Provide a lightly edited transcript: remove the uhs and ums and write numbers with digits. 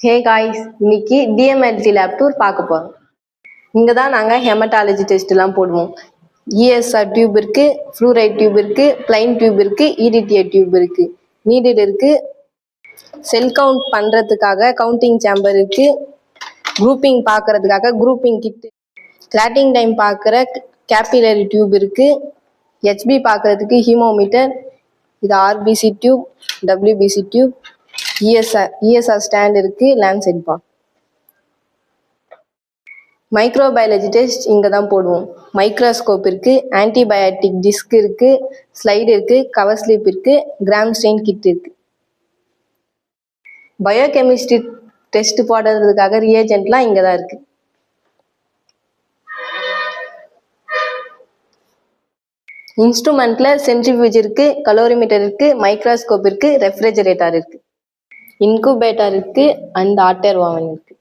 Hey guys, இன்னைக்கு DMLT lab tour பார்க்க போகிறோம். இங்கே தான் நாங்கள் ஹெமட்டாலஜி டெஸ்ட்லாம் போடுவோம். இஎஸ்ஆர் டியூப் இருக்குது, ஃப்ளூரைட் டியூப் இருக்குது, பிளைன் டியூப் இருக்குது, இடிடிஏ டியூப் இருக்குது, நீடில் இருக்குது, செல் கவுண்ட் பண்ணுறதுக்காக கவுண்டிங் சேம்பர் இருக்குது, குரூப்பிங் பார்க்குறதுக்காக குரூப்பிங் கிட், கிளாட்டிங் டைம் பார்க்குற கேபிலரி டியூப் இருக்குது, ஹெச்பி பார்க்குறதுக்கு ஹீமோமீட்டர், இது RBC tube, WBC tube, ESR stand இருக்கு, லான்செட் பா. மைக்ரோபயாலஜி டெஸ்ட் இங்கே தான் போடுவோம். மைக்ரோஸ்கோப் இருக்கு, ஆன்டிபயாட்டிக் டிஸ்க் இருக்கு, ஸ்லைடு இருக்கு, கவர் ஸ்லிப் இருக்கு, கிராம் ஸ்டெயின் கிட் இருக்கு. பயோகெமிஸ்ட்ரி டெஸ்ட் போடுறதுக்காக ரியேஜென்ட்லாம் இங்கே தான் இருக்கு. இன்ஸ்ட்ருமெண்ட்ல சென்ட்ரிஃபியூஜ் இருக்கு, கலோரிமீட்டர் இருக்கு, மைக்ரோஸ்கோப் இருக்கு, ரெஃப்ரிஜரேட்டர் இருக்கு, இன்குபேட்டர் இருக்கு, அண்ட் ஆட்டர் ஓவன் இருக்கு.